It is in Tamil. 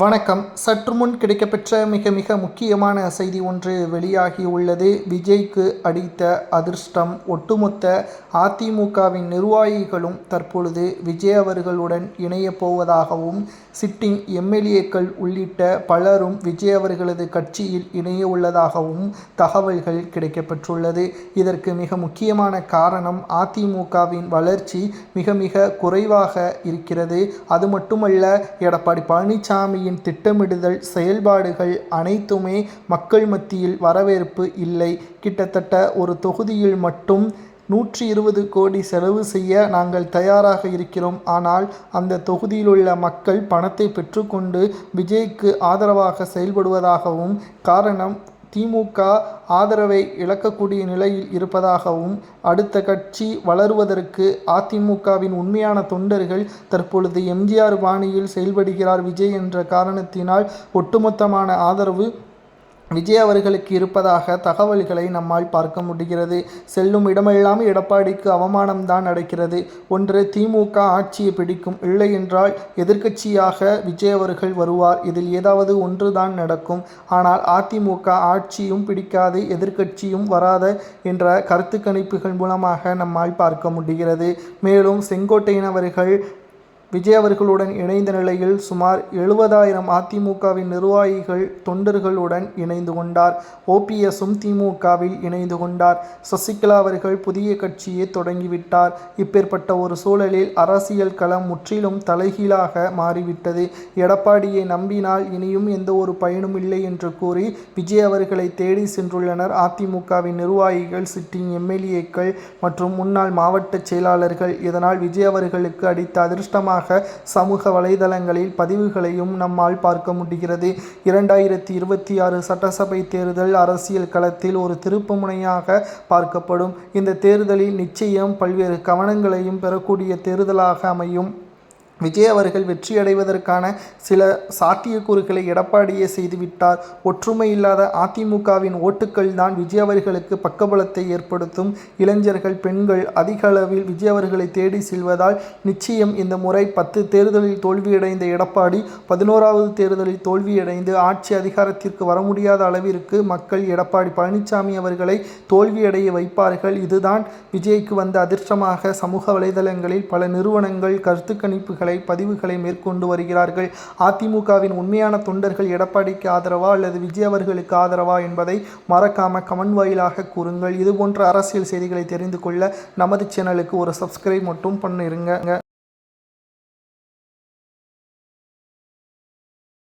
வணக்கம். சற்று முன் கிடைக்கப்பெற்ற மிக முக்கியமான செய்தி ஒன்று வெளியாகி உள்ளது. விஜய்க்கு அடித்த அதிர்ஷ்டம். ஒட்டுமொத்த அதிமுகவின் நிர்வாகிகளும் தற்பொழுது விஜய் அவர்களுடன் இணையப் போவதாகவும், சிட்டிங் எம்எல்ஏக்கள் உள்ளிட்ட பலரும் விஜய் அவர்களது கட்சியில் இணைய உள்ளதாகவும் தகவல்கள் கிடைக்கப்பெற்றுள்ளது. இதற்கு மிக முக்கியமான காரணம் அதிமுகவின் வளர்ச்சி மிக குறைவாக இருக்கிறது. அது மட்டுமல்ல, எடப்பாடி பழனிசாமி திட்டமிடுதல் செயல்பாடுகள் அனைத்துமே மக்கள் மத்தியில் வரவேற்பு இல்லை. கிட்டத்தட்ட ஒரு தொகுதியில் மட்டும் 120 கோடி செலவு செய்ய நாங்கள் தயாராக இருக்கிறோம். ஆனால் அந்த தொகுதியிலுள்ள மக்கள் பணத்தை பெற்றுக்கொண்டு விஜய்க்கு ஆதரவாக செயல்படுவதாகவும், காரணம் திமுக ஆதரவை இழக்கக்கூடிய நிலையில் இருப்பதாகவும், அடுத்த கட்சி வளருவதற்கு அதிமுகவின் உண்மையான தொண்டர்கள் தற்பொழுது எம்ஜிஆர் பாணியில் செயல்படுகிறார் விஜய் என்ற காரணத்தினால் ஒட்டுமொத்தமான ஆதரவு விஜய் அவர்களுக்கு இருப்பதாக தகவல்களை நம்மால் பார்க்க முடிகிறது. செல்லும் இடமெல்லாம் எடப்பாடிக்கு அவமானம்தான் நடக்கிறது. ஒன்று, திமுக ஆட்சியை பிடிக்கும், இல்லை என்றால் எதிர்க்கட்சியாக விஜய் அவர்கள் வருவார். இதில் ஏதாவது ஒன்றுதான் நடக்கும். ஆனால் அதிமுக ஆட்சியும் பிடிக்காது, எதிர்க்கட்சியும் வராத என்ற கருத்து கணிப்புகள் மூலமாக நம்மால் பார்க்க முடிகிறது. மேலும் செங்கோட்டையன் அவர்கள் விஜய் அவர்களுடன் இணைந்த நிலையில் சுமார் 70,000 அதிமுகவின் நிர்வாகிகள் தொண்டர்களுடன் இணைந்து கொண்டார். ஓபிஎஸும் திமுகவில் இணைந்து கொண்டார். சசிகலா அவர்கள் புதிய கட்சியை தொடங்கிவிட்டார். இப்பேற்பட்ட ஒரு சூழலில் அரசியல் களம் முற்றிலும் தலைகீழாக மாறிவிட்டது. எடப்பாடியை நம்பினால் இனியும் எந்த ஒரு பயனும் இல்லை என்று கூறி விஜய் அவர்களை தேடி சென்றுள்ளனர் அதிமுகவின் நிர்வாகிகள், சிட்டிங் எம்எல்ஏக்கள் மற்றும் முன்னாள் மாவட்ட செயலாளர்கள். இதனால் விஜய் அவர்களுக்கு அடித்த அதிர்ஷ்டமாக சமூக வலைதளங்களில் பதிவுகளையும் நம்மால் பார்க்க முடிகிறது. 2026 சட்டசபை தேர்தல் அரசியல் களத்தில் ஒரு திருப்பு முனையாக பார்க்கப்படும். இந்த தேர்தலில் நிச்சயம் பல்வேறு கவனங்களையும் பெறக்கூடிய தேர்தலாக அமையும். விஜய் அவர்கள் வெற்றியடைவதற்கான சில சாத்தியக்கூறுகளை எடப்பாடியே செய்துவிட்டார். ஒற்றுமை இல்லாத அதிமுகவின் ஓட்டுக்கள் தான் விஜய் அவர்களுக்கு பக்கபலத்தை ஏற்படுத்தும். இளைஞர்கள், பெண்கள் அதிக அளவில் விஜய் அவர்களை தேடி செல்வதால் நிச்சயம் இந்த முறை 10 தேர்தலில் தோல்வியடைந்த எடப்பாடி 11வது தேர்தலில் தோல்வியடைந்து ஆட்சி அதிகாரத்திற்கு வர முடியாத அளவிற்கு மக்கள் எடப்பாடி பழனிசாமி அவர்களை தோல்வியடைய வைப்பார்கள். இதுதான் விஜய்க்கு வந்த அதிர்ஷ்டமாக சமூக வலைதளங்களில் பல நிறுவனங்கள் கருத்து கணிப்புகளை பதிவுகளை மேற்கொண்டு வருகிறார்கள். அதிமுகவின் உண்மையான தொண்டர்கள் எடப்பாடிக்கு ஆதரவா அல்லது விஜய் அவர்களுக்கு ஆதரவா என்பதை மறக்காம கமெண்ட் வாயிலாக கூறுங்கள். இதுபோன்ற அரசியல் செய்திகளை தெரிந்து கொள்ள நமது சேனலுக்கு ஒரு சப்ஸ்கிரைப் மட்டும் பண்ணிருங்க.